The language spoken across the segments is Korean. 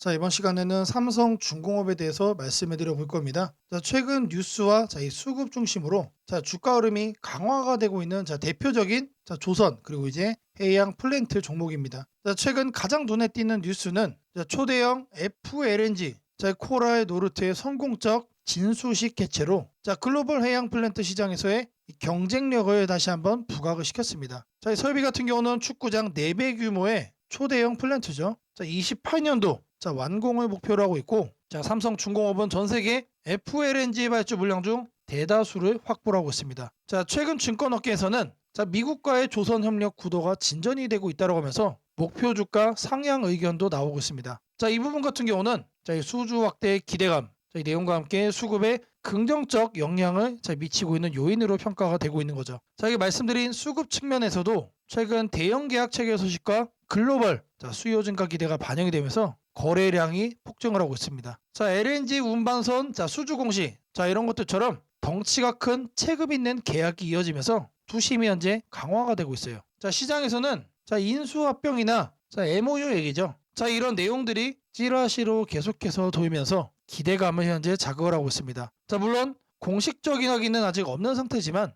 자, 이번 시간에는 삼성중공업에 대해서 말씀해 드려 볼 겁니다. 자, 최근 뉴스와 이 수급 중심으로 주가 흐름이 강화가 되고 있는 대표적인 조선 그리고 이제 해양 플랜트 종목입니다. 최근 가장 눈에 띄는 뉴스는 초대형 FLNG 코랄 노르트의 성공적 진수식 개최로 글로벌 해양 플랜트 시장에서의 이 경쟁력을 다시 한번 부각을 시켰습니다. 이 설비 같은 경우는 축구장 4배 규모의 초대형 플랜트죠. 28년도 완공을 목표로 하고 있고, 삼성중공업은 전 세계 FLNG 발주 물량 중 대다수를 확보를 하고 있습니다. 최근 증권업계에서는 미국과의 조선 협력 구도가 진전이 되고 있다고 하면서 목표 주가 상향 의견도 나오고 있습니다. 이 부분 같은 경우는 이 수주 확대의 기대감, 이 내용과 함께 수급에 긍정적 영향을 미치고 있는 요인으로 평가가 되고 있는 거죠. 이게 말씀드린 수급 측면에서도 최근 대형 계약 체결 소식과 글로벌 수요 증가 기대가 반영이 되면서 거래량이 폭증을 하고 있습니다. LNG 운반선 수주 공시 이런 것들처럼 덩치가 큰 체급 있는 계약이 이어지면서 투심이 현재 강화가 되고 있어요. 시장에서는 인수합병이나 MOU 얘기죠. 이런 내용들이 찌라시로 계속해서 돌면서 기대감을 현재 자극을 하고 있습니다. 물론 공식적인 확인은 아직 없는 상태지만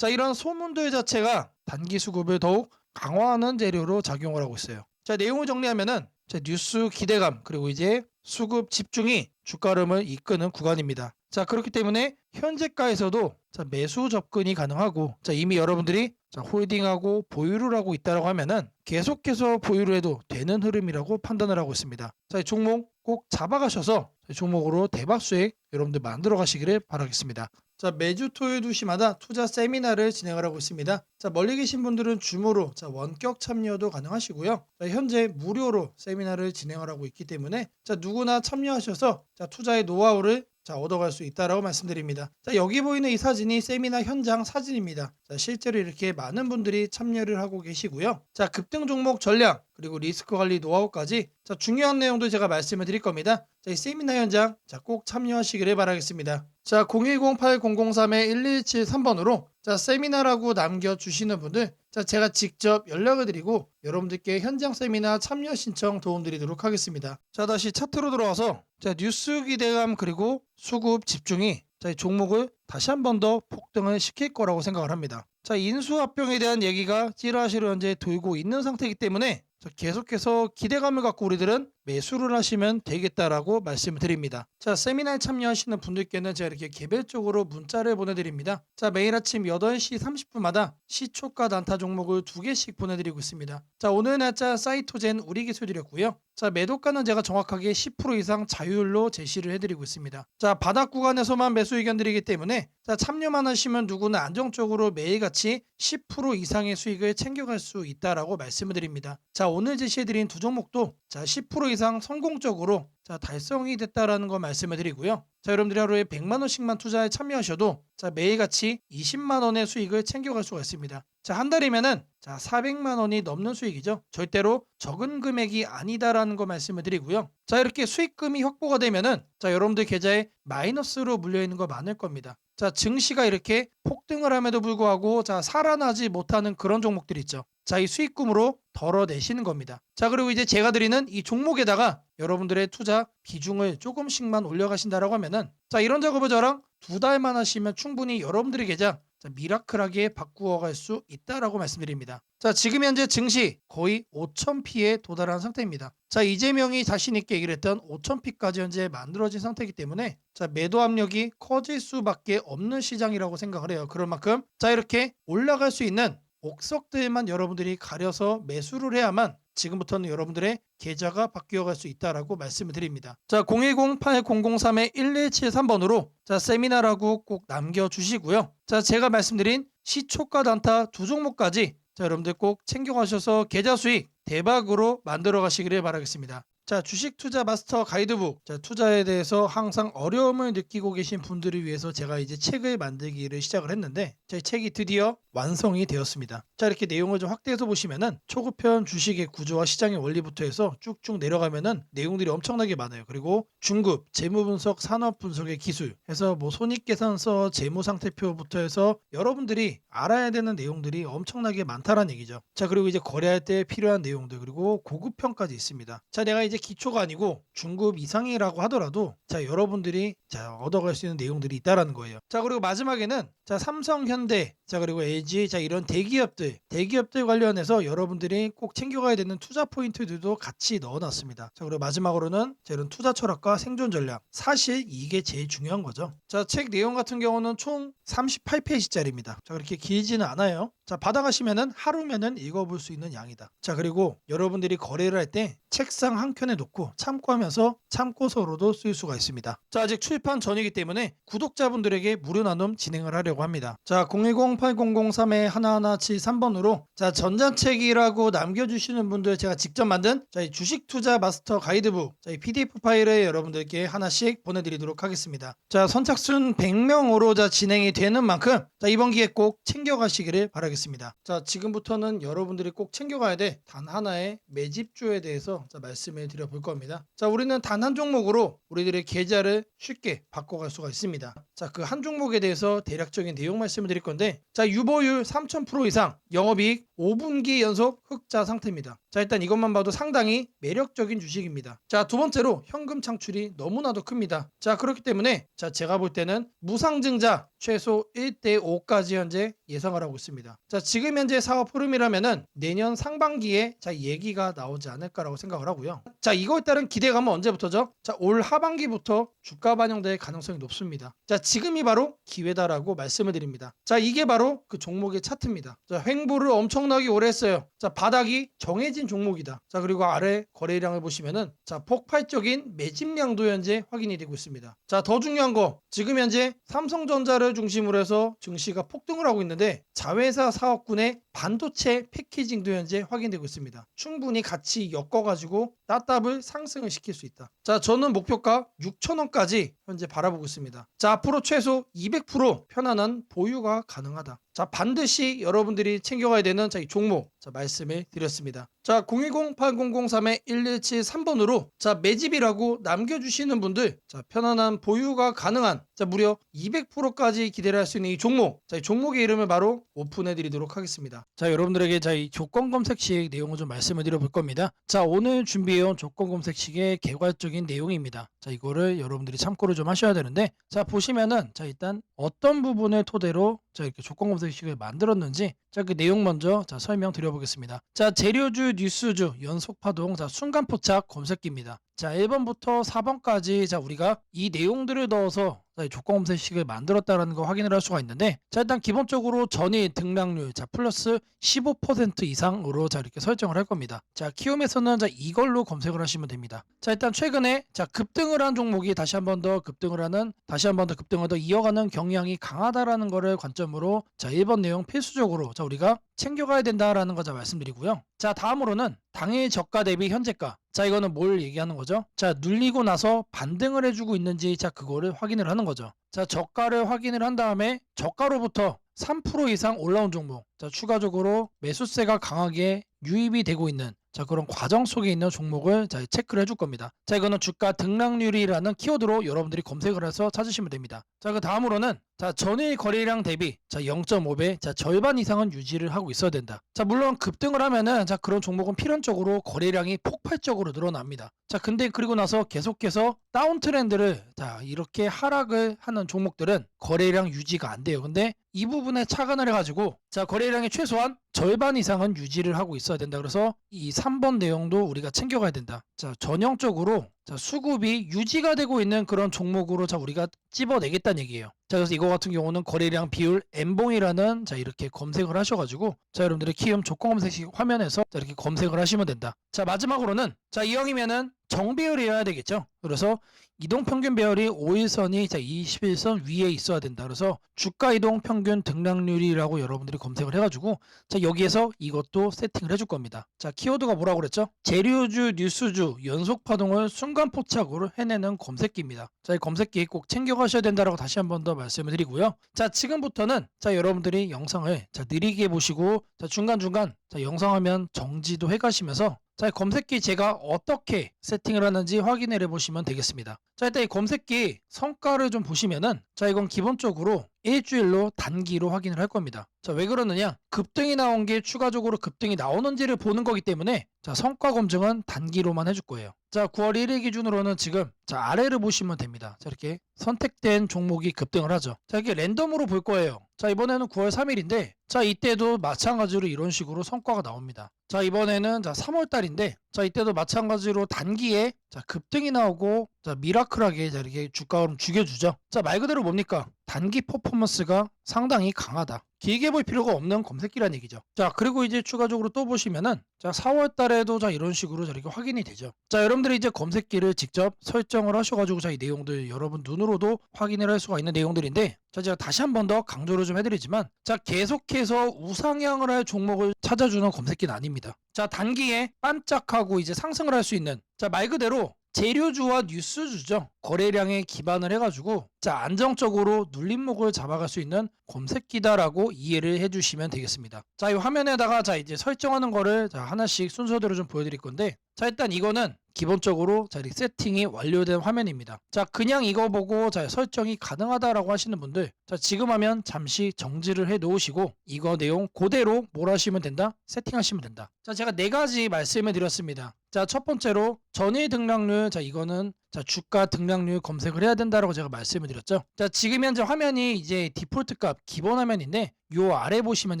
이런 소문들 자체가 단기 수급을 더욱 강화하는 재료로 작용을 하고 있어요. 내용을 정리하면은 뉴스 기대감 그리고 이제 수급 집중이 주가 흐름을 이끄는 구간입니다. 그렇기 때문에 현재가에서도 매수 접근이 가능하고 이미 여러분들이 홀딩하고 보유를 하고 있다고 하면은 계속해서 보유를 해도 되는 흐름이라고 판단을 하고 있습니다. 이 종목 꼭 잡아가셔서 종목으로 대박 수익 여러분들 만들어 가시기를 바라겠습니다. 매주 토요일 2시마다 투자 세미나를 진행을 하고 있습니다. 멀리 계신 분들은 줌으로 원격 참여도 가능하시고요. 현재 무료로 세미나를 진행을 하고 있기 때문에 누구나 참여하셔서 투자의 노하우를 얻어갈 수 있다라고 말씀드립니다. 여기 보이는 이 사진이 세미나 현장 사진입니다. 실제로 이렇게 많은 분들이 참여를 하고 계시고요. 급등 종목 전략 그리고 리스크 관리 노하우까지 중요한 내용도 제가 말씀을 드릴 겁니다. 이 세미나 현장 꼭 참여하시기를 바라겠습니다. 010-8003-1173번으로 세미나라고 남겨주시는 분들 제가 직접 연락을 드리고 여러분들께 현장 세미나 참여 신청 도움드리도록 하겠습니다. 다시 차트로 들어와서 뉴스 기대감 그리고 수급 집중이 이 종목을 다시 한 번 더 폭등을 시킬 거라고 생각을 합니다. 인수합병에 대한 얘기가 찌라시로 현재 돌고 있는 상태이기 때문에 계속해서 기대감을 갖고 우리들은 매수를 하시면 되겠다라고 말씀을 드립니다. 세미나에 참여하시는 분들께는 제가 이렇게 개별적으로 문자를 보내드립니다. 매일 아침 8시 30분마다 시초가 단타 종목을 2개씩 보내드리고 있습니다. 오늘 날짜 사이토젠 우리 기술이었고요. 매도가는 제가 정확하게 10% 이상 자율로 제시를 해드리고 있습니다. 바닥 구간에서만 매수 의견 드리기 때문에 참여만 하시면 누구나 안정적으로 매일같이 10% 이상의 수익을 챙겨갈 수 있다라고 말씀을 드립니다. 오늘 제시해드린 두 종목도 10% 이상 성공적으로 달성이 됐다라는 거 말씀을 드리고요. 여러분들이 하루에 100만원씩만 투자에 참여하셔도 매일같이 20만원의 수익을 챙겨갈 수가 있습니다. 한 달이면은 400만원이 넘는 수익이죠. 절대로 적은 금액이 아니다라는 거 말씀을 드리고요. 이렇게 수익금이 확보가 되면은 여러분들 계좌에 마이너스로 물려있는 거 많을 겁니다. 증시가 이렇게 폭등을 함에도 불구하고 살아나지 못하는 그런 종목들 있죠. 이 수익금으로 덜어내시는 겁니다. 그리고 이제 제가 드리는 이 종목에다가 여러분들의 투자 비중을 조금씩만 올려가신다라고 하면은 이런 작업을 저랑 2달만 하시면 충분히 여러분들의 계좌 미라클하게 바꾸어갈 수 있다라고 말씀드립니다. 지금 현재 증시 거의 5,000P에 도달한 상태입니다. 이재명이 자신 있게 얘기를 했던 5,000P까지 현재 만들어진 상태이기 때문에 매도 압력이 커질 수밖에 없는 시장이라고 생각을 해요. 그런 만큼 이렇게 올라갈 수 있는 옥석들만 여러분들이 가려서 매수를 해야만 지금부터는 여러분들의 계좌가 바뀌어갈 수 있다라고 말씀을 드립니다. 010-8003-1173번으로 세미나라고 꼭 남겨주시고요. 제가 말씀드린 시초가 단타 두 종목까지 여러분들 꼭 챙겨가셔서 계좌 수익 대박으로 만들어 가시기를 바라겠습니다. 주식 투자 마스터 가이드북, 투자에 대해서 항상 어려움을 느끼고 계신 분들을 위해서 제가 이제 책을 만들기를 시작을 했는데 제 책이 드디어 완성이 되었습니다. 자, 이렇게 내용을 좀 확대해서 보시면은 초급편 주식의 구조와 시장의 원리부터 해서 쭉쭉 내려가면은 내용들이 엄청나게 많아요. 그리고 중급, 재무 분석, 산업 분석의 기술 해서 뭐 손익계산서, 재무 상태표부터 해서 여러분들이 알아야 되는 내용들이 엄청나게 많다라는 얘기죠. 자, 그리고 이제 거래할 때 필요한 내용들, 그리고 고급편까지 있습니다. 자, 내가 이제 기초가 아니고 중급 이상이라고 하더라도 자, 여러분들이 자, 얻어갈 수 있는 내용들이 있다라는 거예요. 자, 그리고 마지막에는 자, 삼성, 현대, 자, 그리고 LG, 자, 이런 대기업들 관련해서 여러분들이 꼭 챙겨가야 되는 투자 포인트들도 같이 넣어놨습니다. 자, 그리고 마지막으로는 자, 이런 투자 철학과 생존 전략, 사실 이게 제일 중요한 거죠. 자, 책 내용 같은 경우는 총 38페이지짜리입니다. 자, 그렇게 길지는 않아요. 자, 받아가시면은 하루면은 읽어볼 수 있는 양이다. 자, 그리고 여러분들이 거래를 할 때 책상 한 켠에 놓고 참고하면서 참고서로도 쓸 수가 있습니다. 자, 아직 출판 전이기 때문에 구독자분들에게 무료 나눔 진행을 하려고 합니다. 자, 010-8003-1173번으로 자, 전자책이라고 남겨주시는 분들 제가 직접 만든 자, 이 주식 투자 마스터 가이드북 자, 이 PDF 파일을 여러분들께 하나씩 보내드리도록 하겠습니다. 자, 선착순 100명으로 자, 진행이 되는 만큼 자, 이번 기회 꼭 챙겨가시기를 바라겠습니다. 자, 지금부터는 여러분들이 꼭 챙겨가야 돼 단 하나의 매집주에 대해서 자, 말씀을 드려볼 겁니다. 자, 우리는 단 한 종목으로 우리들의 계좌를 쉽게 바꿔갈 수가 있습니다. 자, 그 한 종목에 대해서 대략적인 내용 말씀을 드릴 건데 자, 유보율 3000% 이상, 영업이익 5분기 연속 흑자 상태입니다. 자, 일단 이것만 봐도 상당히 매력적인 주식입니다. 자, 두 번째로 현금 창출이 너무나도 큽니다. 자, 그렇기 때문에 자, 제가 볼 때는 무상증자 최소 1대5까지 현재 예상을 하고 있습니다. 자, 지금 현재 사업 흐름이라면은 내년 상반기에 자, 얘기가 나오지 않을까라고 생각을 하고요. 자, 이거에 따른 기대감은 언제부터죠? 자, 올 하반기부터 주가 반영될 가능성이 높습니다. 자, 지금이 바로 기회다라고 말씀을 드립니다. 자, 이게 바로 그 종목의 차트입니다. 자, 횡보를 엄청나게 오래 했어요. 자, 바닥이 정해진 종목이다. 자, 그리고 아래 거래량을 보시면은 자, 폭발적인 매집량도 현재 확인이 되고 있습니다. 자, 더 중요한 거 지금 현재 삼성전자를 중심으로 해서 증시가 폭등을 하고 있는데 자회사 사업군의 반도체 패키징도 현재 확인되고 있습니다. 충분히 같이 엮어가지고 따답을 상승을 시킬 수 있다. 자, 저는 목표가 6,000원까지 현재 바라보고 있습니다. 자, 앞으로 최소 200% 편안한 보유가 가능하다. 자, 반드시 여러분들이 챙겨가야 되는 자, 이 종목 자, 말씀을 드렸습니다. 자, 010-8003-1173번으로 자, 매집이라고 남겨주시는 분들 자, 편안한 보유가 가능한 자, 무려 200%까지 기대를 할 수 있는 이 종목 자, 이 종목의 이름을 바로 오픈해 드리도록 하겠습니다. 자, 여러분들에게 자, 이 조건 검색식 내용을 좀 말씀을 드려볼 겁니다. 자, 오늘 준비해온 조건 검색식의 개괄적인 내용입니다. 자, 이거를 여러분들이 참고를 좀 하셔야 되는데 자, 보시면은 자, 일단 어떤 부분을 토대로 자, 이렇게 조건 검색식을 만들었는지 자, 그 내용 먼저 자, 설명 드려보겠습니다. 자, 재료주, 뉴스주, 연속파동, 자, 순간포착 검색기입니다. 자, 1번부터 4번까지 자, 우리가 이 내용들을 넣어서 자, 조건 검색식을 만들었다는 거 확인을 할 수가 있는데 자, 일단 기본적으로 전일 등락률 자, 플러스 15% 이상으로 자, 이렇게 설정을 할 겁니다. 자, 키움에서는 자, 이걸로 검색을 하시면 됩니다. 자, 일단 최근에 자, 급등을 한 종목이 다시 한 번 더 급등을 더 이어가는 경향이 강하다라는 거를 관점으로 자, 1번 내용 필수적으로 자, 우리가 챙겨가야 된다라는 거 자, 말씀드리고요. 자, 다음으로는 당일 저가 대비 현재가 자, 이거는 뭘 얘기하는 거죠? 자, 눌리고 나서 반등을 해주고 있는지 자, 그거를 확인을 하는 거죠. 자, 저가를 확인을 한 다음에 저가로부터 3% 이상 올라온 종목 자, 추가적으로 매수세가 강하게 유입이 되고 있는 자, 그런 과정 속에 있는 종목을 자, 체크를 해줄 겁니다. 자, 이거는 주가 등락률이라는 키워드로 여러분들이 검색을 해서 찾으시면 됩니다. 자, 그 다음으로는 자, 전일 거래량 대비 자, 0.5배 자, 절반 이상은 유지를 하고 있어야 된다. 자, 물론 급등을 하면은 자, 그런 종목은 필연적으로 거래량이 폭발적으로 늘어납니다. 자, 근데 그리고 나서 계속해서 다운 트렌드를 자, 이렇게 하락을 하는 종목들은 거래량 유지가 안 돼요. 근데 이 부분에 착안을 해가지고 자, 거래량의 최소한 절반 이상은 유지를 하고 있어야 된다. 그래서 이 3번 내용도 우리가 챙겨가야 된다. 자, 전형적으로 자, 수급이 유지가 되고 있는 그런 종목으로 자, 우리가 찝어내겠다는 얘기예요. 자, 그래서 이거 같은 경우는 거래량 비율 N봉이라는 자, 이렇게 검색을 하셔가지고 자, 여러분들의 키움 조건 검색식 화면에서 자, 이렇게 검색을 하시면 된다. 자, 마지막으로는 자, 이왕이면은 정배열이어야 되겠죠. 그래서 이동평균 배열이 5일선이 21선 위에 있어야 된다. 그래서 주가 이동 평균 등락률이라고 여러분들이 검색을 해가지고 자 여기에서 이것도 세팅을 해줄 겁니다. 자 키워드가 뭐라고 그랬죠? 재료주, 뉴스주 연속 파동을 순간 포착으로 해내는 검색기입니다. 자 이 검색기 꼭 챙겨가셔야 된다라고 다시 한 번 더 말씀을 드리고요. 자 지금부터는 자 여러분들이 영상을 자 느리게 보시고 자 중간중간 자 영상 화면 정지도 해가시면서 자, 이 검색기 제가 어떻게 세팅을 하는지 확인을 해보시면 되겠습니다. 자, 일단 이 검색기 성과를 좀 보시면은 자, 이건 기본적으로 일주일로 단기로 확인을 할 겁니다. 자, 왜 그러느냐? 급등이 나온 게 추가적으로 급등이 나오는지를 보는 거기 때문에 자, 성과 검증은 단기로만 해줄 거예요. 자, 9월 1일 기준으로는 지금 자, 아래를 보시면 됩니다. 자, 이렇게 선택된 종목이 급등을 하죠. 자, 이게 랜덤으로 볼 거예요. 자, 이번에는 9월 3일인데 자, 이때도 마찬가지로 이런 식으로 성과가 나옵니다. 자, 이번에는 자, 3월 달인데 자, 이때도 마찬가지로 단기에 자, 급등이 나오고 자, 미라클하게 자, 이렇게 주가를 죽여주죠. 자, 말 그대로 뭡니까? 단기 퍼포먼스가 상당히 강하다. 길게 볼 필요가 없는 검색기란 얘기죠. 자, 그리고 이제 추가적으로 또 보시면은 자, 4월 달에도 자, 이런 식으로 이렇게 확인이 되죠. 자, 여러분들이 이제 검색기를 직접 설정을 하셔가지고 자, 이 내용들 여러분 눈으로도 확인을 할 수가 있는 내용들인데 자, 제가 다시 한 번 더 강조를 좀 해드리지만 자, 계속해서 우상향을 할 종목을 찾아주는 검색기는 아닙니다. 자, 단기에 반짝하고 이제 상승을 할 수 있는 자, 말 그대로 재료주와 뉴스주죠. 거래량에 기반을 해가지고 자 안정적으로 눌림목을 잡아갈 수 있는 검색기다라고 이해를 해주시면 되겠습니다. 자, 이 화면에다가 자 이제 설정하는 거를 자 하나씩 순서대로 좀 보여드릴 건데 자 일단 이거는 기본적으로 자 이렇게 세팅이 완료된 화면입니다. 자 그냥 이거 보고 자 설정이 가능하다라고 하시는 분들 자 지금 하면 잠시 정지를 해 놓으시고 이거 내용 그대로 뭘 하시면 된다? 세팅하시면 된다. 자 제가 네 가지 말씀을 드렸습니다. 자 첫 번째로 전일 등락률 자 이거는 자 주가 등락률 검색을 해야 된다라고 제가 말씀을 드렸죠. 자 지금 현재 화면이 이제 디폴트 값 기본 화면인데 요 아래 보시면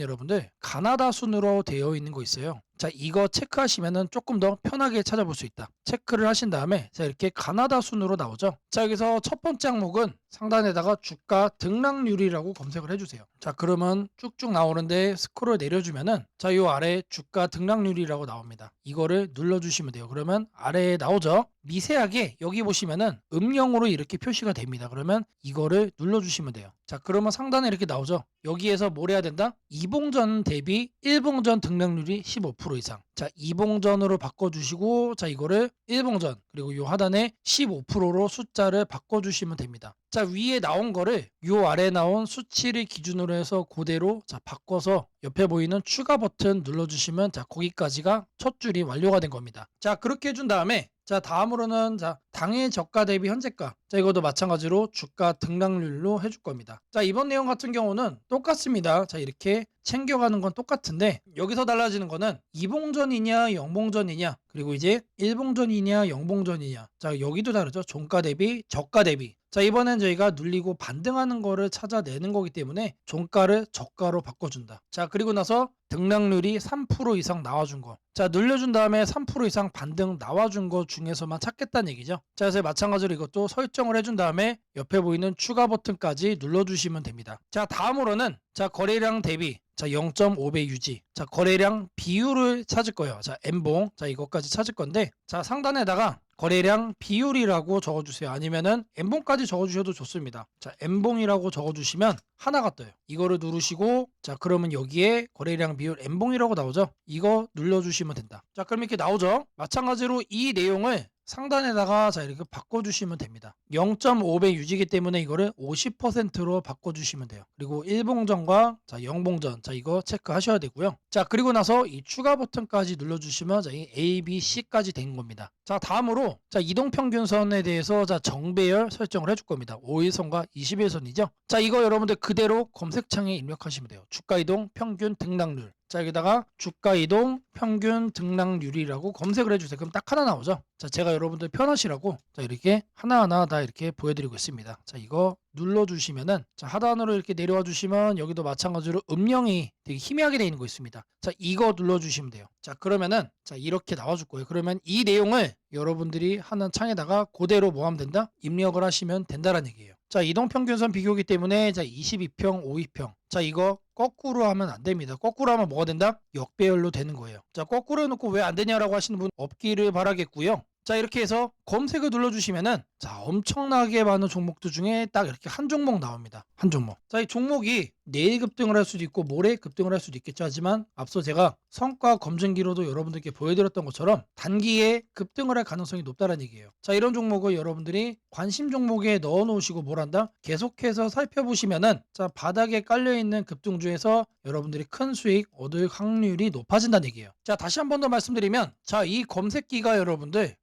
여러분들 가나다 순으로 되어 있는 거 있어요. 자 이거 체크하시면은 조금 더 편하게 찾아볼 수 있다. 체크를 하신 다음에 자 이렇게 가나다 순으로 나오죠. 자 여기서 첫 번째 항목은 상단에다가 주가 등락률이라고 검색을 해주세요. 자 그러면 쭉쭉 나오는데 스크롤 내려주면은 자 요 아래 주가 등락률이라고 나옵니다. 이거를 눌러주시면 돼요. 그러면 아래에 나오죠. 미세하게 여기 보시면은 음영으로 이렇게 표시가 됩니다. 그러면 이거를 눌러주시면 돼요. 자 그러면 상단에 이렇게 나오죠. 여기에서 뭘 해야 된다? 이봉전 대비 일봉전 등락률이 15% 이상. 자 이봉전으로 바꿔주시고 자 이거를 일봉전 그리고 요 하단에 15%로 숫자를 바꿔주시면 됩니다. 자 위에 나온 거를 요 아래 나온 수치를 기준으로 해서 그대로 자 바꿔서 옆에 보이는 추가 버튼 눌러주시면 자 거기까지가 첫 줄이 완료가 된 겁니다. 자 그렇게 해준 다음에 자 다음으로는 자 당일 저가 대비 현재가 자 이것도 마찬가지로 주가 등락률로 해줄 겁니다. 자 이번 내용 같은 경우는 똑같습니다. 자 이렇게 챙겨가는 건 똑같은데 여기서 달라지는 거는 이봉전이냐 영봉전이냐 그리고 이제 일봉전이냐 영봉전이냐 자 여기도 다르죠. 종가 대비 저가 대비 자 이번엔 저희가 눌리고 반등하는 거를 찾아내는 거기 때문에 종가를 저가로 바꿔준다. 자 그리고 나서 등락률이 3% 이상 나와준 거. 자 눌려준 다음에 3% 이상 반등 나와준 거 중에서만 찾겠다는 얘기죠. 자 그래서 마찬가지로 이것도 설정을 해준 다음에 옆에 보이는 추가 버튼까지 눌러주시면 됩니다. 자 다음으로는 자 거래량 대비 자 0.5배 유지 자 거래량 비율을 찾을 거예요. 자 N봉 자 이것까지 찾을 건데 자 상단에다가 거래량 비율이라고 적어주세요. 아니면은 N봉까지 적어주셔도 좋습니다. 자 N봉이라고 적어주시면 하나가 떠요. 이거를 누르시고 자 그러면 여기에 거래량 비율 N봉이라고 나오죠. 이거 눌러주시면 된다. 자 그럼 이렇게 나오죠. 마찬가지로 이 내용을 상단에다가 자 이렇게 바꿔주시면 됩니다. 0.5배 유지기 때문에 이거를 50%로 바꿔주시면 돼요. 그리고 1봉전과 자 0봉전 자 이거 체크하셔야 되고요. 자 그리고 나서 이 추가 버튼까지 눌러주시면 자 이 A, B, C까지 된 겁니다. 자 다음으로 자 이동평균선에 대해서 자 정배열 설정을 해줄 겁니다. 5일선과 20일선이죠. 자 이거 여러분들 그대로 검색창에 입력하시면 돼요. 주가 이동 평균 등락률 자 여기다가 주가 이동 평균 등락률이라고 검색을 해주세요. 그럼 딱 하나 나오죠. 자 제가 여러분들 편하시라고 자 이렇게 하나하나 다 이렇게 보여드리고 있습니다. 자 이거 눌러주시면은 자 하단으로 이렇게 내려와 주시면 여기도 마찬가지로 음영이 되게 희미하게 되어 있는 거 있습니다. 자 이거 눌러주시면 돼요. 자 그러면은 자 이렇게 나와줄 거예요. 그러면 이 내용을 여러분들이 하는 창에다가 그대로 뭐 하면 된다? 입력을 하시면 된다라는 얘기예요. 자 이동평균선 비교기 때문에 자 22평 5위평 자 이거 거꾸로 하면 안 됩니다. 거꾸로 하면 뭐가 된다? 역배열로 되는 거예요. 자 거꾸로 해놓고 왜 안 되냐라고 하시는 분 없기를 바라겠고요. 자, 이렇게 해서 검색을 눌러주시면은 자, 엄청나게 많은 종목들 중에 딱 이렇게 한 종목 나옵니다. 한 종목. 자, 이 종목이 내일 급등을 할 수도 있고 모레 급등을 할 수도 있겠죠. 하지만 앞서 제가 성과 검증기로도 여러분들께 보여드렸던 것처럼 단기에 급등을 할 가능성이 높다는 얘기예요. 자, 이런 종목을 여러분들이 관심 종목에 넣어 놓으시고 뭘 한다? 계속해서 살펴보시면은 자, 바닥에 깔려있는 급등주에서 여러분들이 큰 수익 얻을 확률이 높아진다는 얘기예요. 자, 다시 한 번 더 말씀드리면 자, 이 검색기가 여러분들의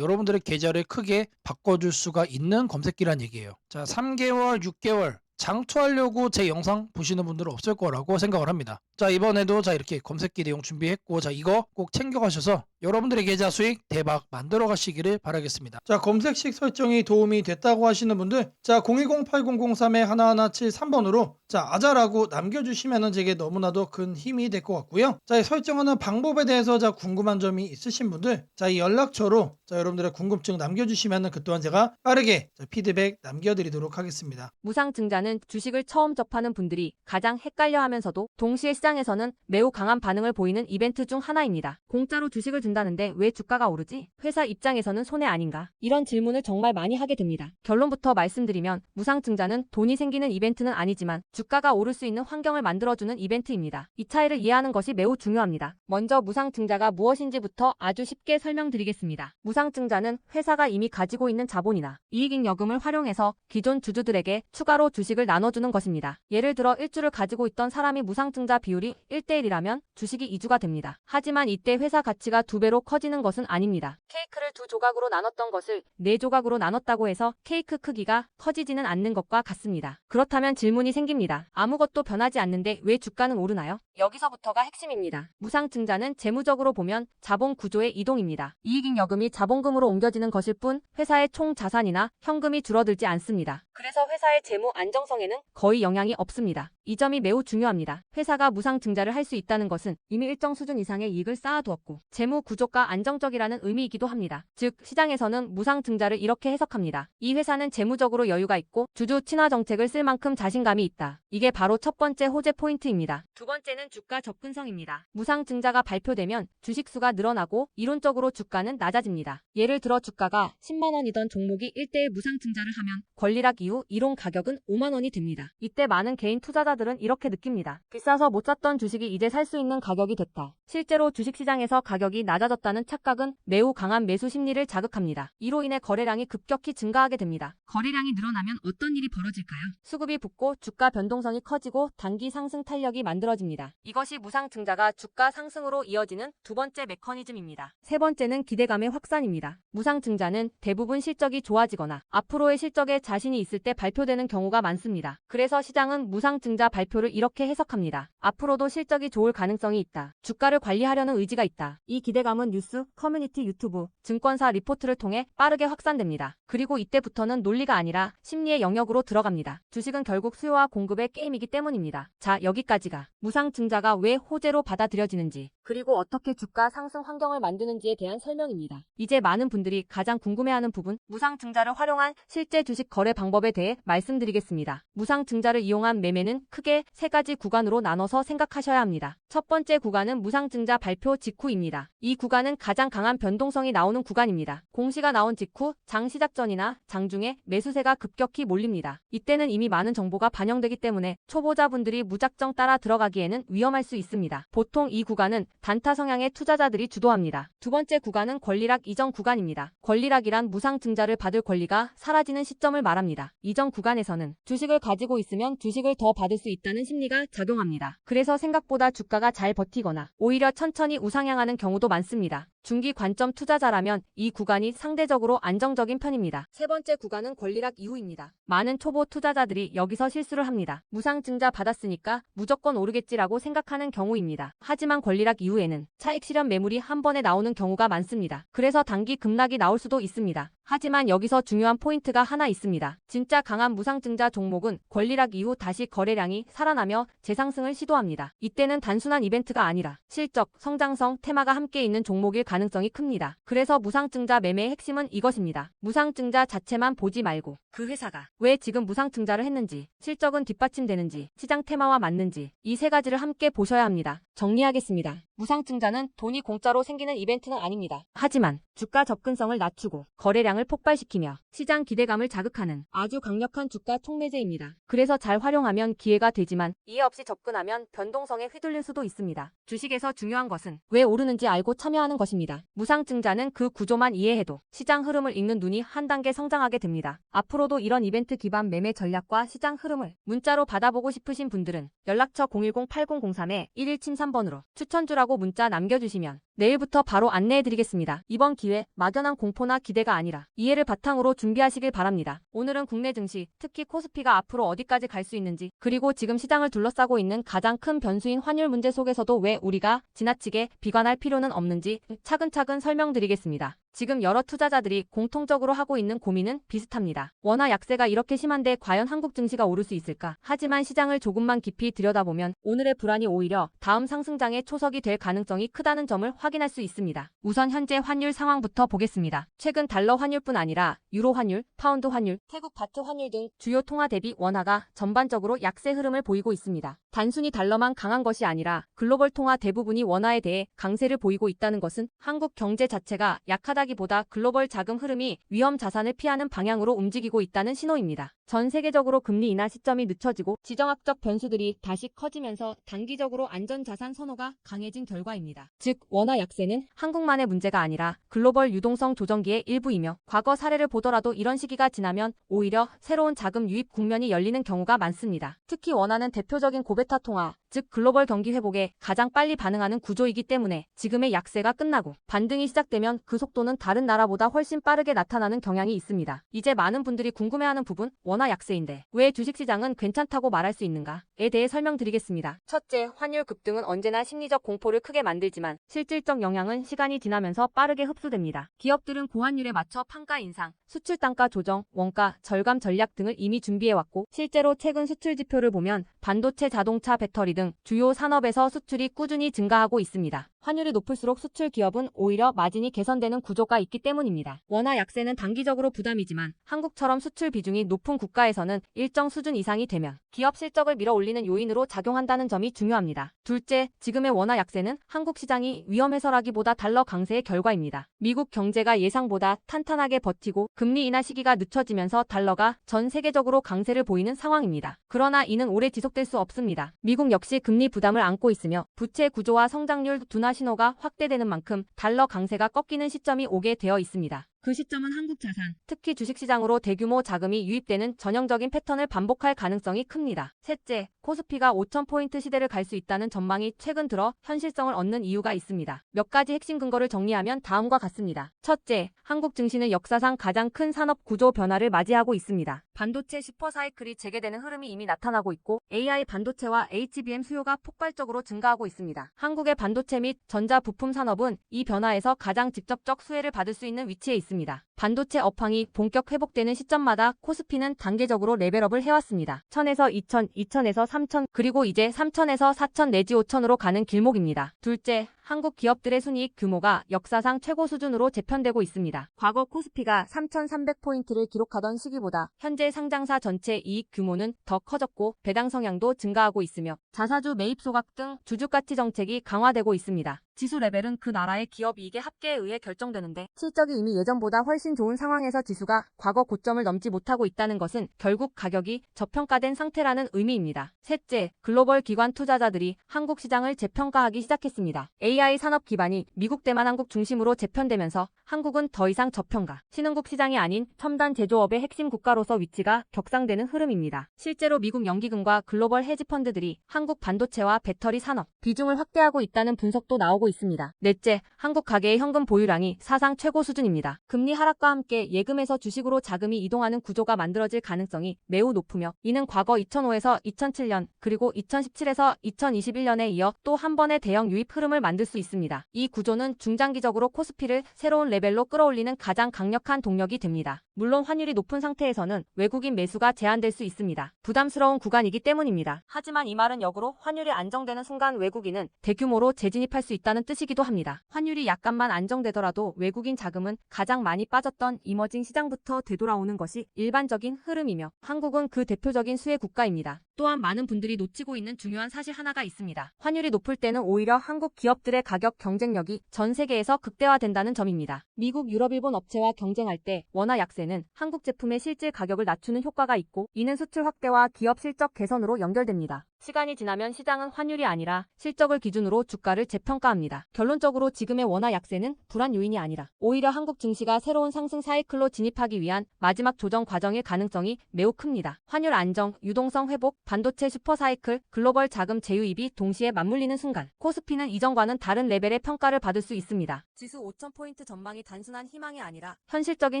계좌를 크게 바꿔줄 수가 있는 검색기란 얘기예요. 자, 3개월, 6개월 장투하려고 제 영상 보시는 분들은 없을 거라고 생각을 합니다. 자, 이번에도 자, 이렇게 검색기 내용 준비했고 자, 이거 꼭 챙겨가셔서 여러분들의 계좌 수익 대박 만들어 가시기를 바라겠습니다. 자, 검색식 설정이 도움이 됐다고 하시는 분들 자, 010-8003-1173번으로 자, 아자라고 남겨주시면 제게 너무나도 큰 힘이 될 것 같고요. 자, 이 설정하는 방법에 대해서 자, 궁금한 점이 있으신 분들 자, 이 연락처로 자, 여러분들의 궁금증 남겨주시면 그 또한 제가 빠르게 자, 피드백 남겨드리도록 하겠습니다. 무상증자는 주식을 처음 접하는 분들이 가장 헷갈려하면서도 동시에 시장에서는 매우 강한 반응을 보이는 이벤트 중 하나입니다. 공짜로 주식을 준다는데 왜 주가가 오르지? 회사 입장에서는 손해 아닌가? 이런 질문을 정말 많이 하게 됩니다. 결론부터 말씀드리면 무상증자는 돈이 생기는 이벤트는 아니지만 주가가 오를 수 있는 환경을 만들어주는 이벤트입니다. 이 차이를 이해하는 것이 매우 중요합니다. 먼저 무상증자가 무엇인지부터 아주 쉽게 설명드리겠습니다. 무상증자는 회사가 이미 가지고 있는 자본이나 이익잉여금을 활용해서 기존 주주들에게 추가로 주식을 나눠주는 것입니다. 예를 들어 1주를 가지고 있던 사람이 무상증자 비율이 1대1이라면 주식이 2주가 됩니다. 하지만 이때 회사 가치가 2배로 커지는 것은 아닙니다. 케이크를 2조각으로 나눴던 것을 4조각으로 나눴다고 해서 케이크 크기가 커지지는 않는 것과 같습니다. 그렇다면 질문이 생깁니다. 아무것도 변하지 않는데 왜 주가는 오르나요? 여기서부터가 핵심입니다. 무상증자는 재무적으로 보면 자본 구조의 이동입니다. 이익잉여금이 자본금으로 옮겨지는 것일 뿐 회사의 총 자산이나 현금이 줄어들지 않습니다. 그래서 회사의 재무 안정성에는 거의 영향이 없습니다. 이 점이 매우 중요합니다. 회사가 무상증자를 할 수 있다는 것은 이미 일정 수준 이상의 이익을 쌓아두었고 재무 구조가 안정적이라는 의미이기도 합니다. 즉 시장에서는 무상증자를 이렇게 해석합니다. 이 회사는 재무적으로 여유가 있고 주주 친화 정책을 쓸 만큼 자신감이 있다. 이게 바로 첫 번째 호재 포인트입니다. 두 번째는 주가 접근성입니다. 무상증자가 발표되면 주식수가 늘어나고 이론적으로 주가는 낮아집니다. 예를 들어 주가가 10만 원이던 종목이 1대1 무상증자를 하면 권리락 이후 이론 가격은 5만 원이 됩니다. 이때 많은 개인 투자자들은 이렇게 느낍니다. 비싸서 못 샀던 주식이 이제 살 수 있는 가격이 됐다. 실제로 주식시장에서 가격이 낮아졌다는 착각은 매우 강한 매수 심리를 자극합니다. 이로 인해 거래량이 급격히 증가하게 됩니다. 거래량이 늘어나면 어떤 일이 벌어질까요? 수급이 붙고 주가 변동성이 커지고 단기 상승 탄력이 만들어집니다. 이것이 무상증자가 주가 상승으로 이어지는 두 번째 메커니즘입니다. 세 번째는 기대감의 확산입니다. 무상증자는 대부분 실적이 좋아지거나 앞으로의 실적에 자신이 있을 때 발표되는 경우가 많습니다. 그래서 시장은 무상증자 발표를 이렇게 해석합니다. 앞으로도 실적이 좋을 가능성이 있다. 주가를 관리하려는 의지가 있다. 이 기대감은 뉴스, 커뮤니티, 유튜브, 증권사 리포트를 통해 빠르게 확산됩니다. 그리고 이때부터는 논리가 아니라 심리의 영역으로 들어갑니다. 주식은 결국 수요와 공급의 게임이기 때문입니다. 자, 여기까지가 무상증자가 왜 호재로 받아들여지는지 그리고 어떻게 주가 상승 환경을 만드는지에 대한 설명입니다. 이제 많은 분들이 가장 궁금해하는 부분, 무상증자를 활용한 실제 주식 거래 방법에 대해 말씀드리겠습니다. 무상증자를 이용한 매매는 크게 세 가지 구간으로 나눠서 생각하셔야 합니다. 첫 번째 구간은 무상증자 발표 직후입니다. 이 구간은 가장 강한 변동성이 나오는 구간입니다. 공시가 나온 직후 장 시작 전이나 장중에 매수세가 급격히 몰립니다. 이때는 이미 많은 정보가 반영되기 때문에 초보자분들이 무작정 따라 들어가기에는 위험할 수 있습니다. 보통 이 구간은 단타 성향의 투자자들이 주도합니다. 두 번째 구간은 권리락 이전 구간입니다. 권리락이란 무상증자를 받을 권리가 사라지는 시점을 말합니다. 이전 구간에서는 주식을 가지고 있으면 주식을 더 받을 수 있다는 심리가 작용합니다. 그래서 생각보다 주가가 잘 버티거나 오히려 천천히 우상향하는 경우도 많습니다. 중기 관점 투자자라면 이 구간이 상대적으로 안정적인 편입니다. 세 번째 구간은 권리락 이후입니다. 많은 초보 투자자들이 여기서 실수를 합니다. 무상증자 받았으니까 무조건 오르겠지라고 생각하는 경우입니다. 하지만 권리락 이후에는 차익 실현 매물이 한 번에 나오는 경우가 많습니다. 그래서 단기 급락이 나올 수도 있습니다. 하지만 여기서 중요한 포인트가 하나 있습니다. 진짜 강한 무상증자 종목은 권리락 이후 다시 거래량이 살아나며 재상승을 시도합니다. 이때는 단순한 이벤트가 아니라 실적, 성장성, 테마가 함께 있는 종목일 가능성이 큽니다. 그래서 무상증자 매매의 핵심은 이것입니다. 무상증자 자체만 보지 말고 그 회사가 왜 지금 무상증자를 했는지, 실적은 뒷받침되는지, 시장 테마와 맞는지 이 세 가지를 함께 보셔야 합니다. 정리하겠습니다. 무상증자는 돈이 공짜로 생기는 이벤트는 아닙니다. 하지만 주가 접근성을 낮추고 거래량을 폭발시키며 시장 기대감을 자극하는 아주 강력한 주가 촉매제입니다. 그래서 잘 활용하면 기회가 되지만 이해 없이 접근하면 변동성에 휘둘릴 수도 있습니다. 주식에서 중요한 것은 왜 오르는지 알고 참여하는 것입니다. 무상증자는 그 구조만 이해해도 시장 흐름을 읽는 눈이 한 단계 성장하게 됩니다. 앞으로도 이런 이벤트 기반 매매 전략과 시장 흐름을 문자로 받아보고 싶으신 분들은 연락처 010-8003-1173번으로 추천주라고 문자 남겨주시면 내일부터 바로 안내해드리겠습니다. 이번 기회 막연한 공포나 기대가 아니라 이해를 바탕으로 준비하시길 바랍니다. 오늘은 국내 증시, 특히 코스피가 앞으로 어디까지 갈 수 있는지, 그리고 지금 시장을 둘러싸고 있는 가장 큰 변수인 환율 문제 속에서도 왜 우리가 지나치게 비관할 필요는 없는지 차근차근 설명드리겠습니다. 지금 여러 투자자들이 공통적으로 하고 있는 고민은 비슷합니다. 원화 약세가 이렇게 심한데 과연 한국 증시가 오를 수 있을까? 하지만 시장을 조금만 깊이 들여다보면 오늘의 불안이 오히려 다음 상승장의 초석이 될 가능성이 크다는 점을 확인할 수 있습니다. 우선 현재 환율 상황부터 보겠습니다. 최근 달러 환율뿐 아니라 유로 환율, 파운드 환율, 태국 바트 환율 등 주요 통화 대비 원화가 전반적으로 약세 흐름을 보이고 있습니다. 단순히 달러만 강한 것이 아니라 글로벌 통화 대부분이 원화에 대해 강세를 보이고 있다는 것은 한국 경제 자체가 약하다기보다 글로벌 자금 흐름이 위험 자산을 피하는 방향으로 움직이고 있다는 신호입니다. 전 세계적으로 금리 인하 시점이 늦춰지고 지정학적 변수들이 다시 커지면서 단기적으로 안전자산 선호가 강해진 결과입니다. 즉 원화 약세는 한국만의 문제가 아니라 글로벌 유동성 조정기의 일부이며 과거 사례를 보더라도 이런 시기가 지나면 오히려 새로운 자금 유입 국면이 열리는 경우가 많습니다. 특히 원화는 대표적인 고베타 통화, 즉 글로벌 경기 회복에 가장 빨리 반응하는 구조이기 때문에 지금의 약세가 끝나고 반등이 시작되면 그 속도는 다른 나라보다 훨씬 빠르게 나타나는 경향이 있습니다. 이제 많은 분들이 궁금해하는 부분, 원화 약세인데 왜 주식시장은 괜찮다고 말할 수 있는가에 대해 설명드리겠습니다. 첫째, 환율 급등은 언제나 심리적 공포를 크게 만들지만 실질적 영향은 시간이 지나면서 빠르게 흡수됩니다. 기업들은 고환율에 맞춰 판가 인상, 수출 단가 조정, 원가 절감 전략 등을 이미 준비해왔고 실제로 최근 수출 지표를 보면 반도체, 자동차, 배터리 등 주요 산업에서 수출이 꾸준히 증가하고 있습니다. 환율이 높을수록 수출 기업은 오히려 마진이 개선되는 구조가 있기 때문입니다. 원화 약세는 단기적으로 부담이지만 한국처럼 수출 비중이 높은 국가에서는 일정 수준 이상이 되면 기업 실적을 밀어올리는 요인으로 작용한다는 점이 중요합니다. 둘째, 지금의 원화 약세는 한국 시장이 위험해서라기보다 달러 강세의 결과입니다. 미국 경제가 예상보다 탄탄하게 버티고 금리 인하 시기가 늦춰지면서 달러가 전 세계적으로 강세를 보이는 상황입니다. 그러나 이는 오래 지속될 수 없습니다. 미국 역시 금리 부담을 안고 있으며 부채 구조와 성장률 둔화 신호가 확대되는 만큼 달러 강세가 꺾이는 시점이 오게 되어 있습니다. 그 시점은 한국 자산, 특히 주식시장으로 대규모 자금이 유입되는 전형적인 패턴을 반복할 가능성이 큽니다. 셋째, 코스피가 5,000포인트 시대를 갈 수 있다는 전망이 최근 들어 현실성을 얻는 이유가 있습니다. 몇 가지 핵심 근거를 정리하면 다음과 같습니다. 첫째, 한국 증시는 역사상 가장 큰 산업 구조 변화를 맞이하고 있습니다. 반도체 슈퍼사이클이 재개되는 흐름이 이미 나타나고 있고 AI 반도체와 HBM 수요가 폭발적으로 증가하고 있습니다. 한국의 반도체 및 전자 부품 산업은 이 변화에서 가장 직접적 수혜를 받을 수 있는 위치에 있습니다. 반도체 업황이 본격 회복되는 시점마다 코스피는 단계적으로 레벨업을 해왔습니다. 1000에서 2000, 2000에서 3000, 그리고 이제 3000에서 4000 내지 5000으로 가는 길목입니다. 둘째, 한국 기업들의 순이익 규모가 역사상 최고 수준으로 재편되고 있습니다. 과거 코스피가 3,300포인트를 기록하던 시기보다 현재 상장사 전체 이익 규모는 더 커졌고 배당 성향도 증가하고 있으며 자사주 매입 소각 등 주주가치 정책이 강화되고 있습니다. 지수 레벨은 그 나라의 기업 이익의 합계에 의해 결정되는데 실적이 이미 예전보다 훨씬 좋은 상황에서 지수가 과거 고점을 넘지 못하고 있다는 것은 결국 가격이 저평가된 상태라는 의미입니다. 셋째, 글로벌 기관 투자자들이 한국 시장을 재평가하기 시작했습니다. AI 산업 기반이 미국 대만 한국 중심으로 재편되면서 한국은 더 이상 저평가, 신흥국 시장이 아닌 첨단 제조업의 핵심 국가로서 위치가 격상되는 흐름입니다. 실제로 미국 연기금과 글로벌 헤지펀드들이 한국 반도체와 배터리 산업 비중을 확대하고 있다는 분석도 나오고 있습니다. 넷째, 한국 가계의 현금 보유량이 사상 최고 수준입니다. 금리 하락과 함께 예금에서 주식으로 자금이 이동하는 구조가 만들어질 가능성이 매우 높으며 이는 과거 2005에서 2007년 그리고 2017에서 2021년에 이어 또 한 번의 대형 유입 흐름을 만들 수 있습니다. 이 구조는 중장기적으로 코스피를 새로운 레벨로 끌어올리는 가장 강력한 동력이 됩니다. 물론 환율이 높은 상태에서는 외국인 매수가 제한될 수 있습니다. 부담스러운 구간이기 때문입니다. 하지만 이 말은 역으로 환율이 안정되는 순간 외국인은 대규모로 재진입할 수 있다는 뜻이기도 합니다. 환율이 약간만 안정되더라도 외국인 자금은 가장 많이 빠졌던 이머징 시장부터 되돌아오는 것이 일반적인 흐름이며 한국은 그 대표적인 수혜 국가입니다. 또한 많은 분들이 놓치고 있는 중요한 사실 하나가 있습니다. 환율이 높을 때는 오히려 한국 기업들의 가격 경쟁력이 전 세계에서 극대화된다는 점입니다. 미국, 유럽, 일본 업체와 경쟁할 때 원화 약세는 한국 제품의 실질 가격을 낮추는 효과가 있고 이는 수출 확대와 기업 실적 개선으로 연결됩니다. 시간이 지나면 시장은 환율이 아니라 실적을 기준으로 주가를 재평가합니다. 결론적으로 지금의 원화 약세는 불안 요인이 아니라 오히려 한국 증시가 새로운 상승 사이클로 진입하기 위한 마지막 조정 과정일 가능성이 매우 큽니다. 환율 안정, 유동성 회복, 반도체 슈퍼 사이클, 글로벌 자금 제휴입이 동시에 맞물리는 순간 코스피는 이전과는 다른 레벨의 평가를 받을 수 있습니다. 지수 5,000포인트 전망이 단순한 희망이 아니라 현실적인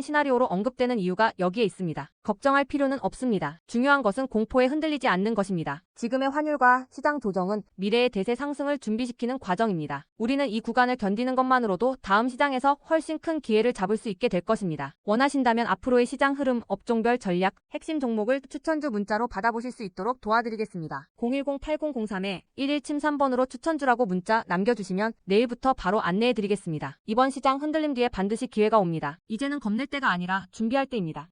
시나리오로 언급되는 이유가 여기에 있습니다. 걱정할 필요는 없습니다. 중요한 것은 공포에 흔들리지 않는 것입니다. 지금의 환율과 시장 조정은 미래의 대세 상승을 준비시키는 과정입니다. 우리는 이 구간을 견디는 것만으로도 다음 시장에서 훨씬 큰 기회를 잡을 수 있게 될 것입니다. 원하신다면 앞으로의 시장 흐름, 업종별 전략, 핵심 종목을 추천주 문자로 받아보실 수 있도록 도와드리겠습니다. 010-8003-1173번으로 추천주라고 문자 남겨주시면 내일부터 바로 안내해드리겠습니다. 이번 시장 흔들림 뒤에 반드시 기회가 옵니다. 이제는 겁낼 때가 아니라 준비할 때입니다.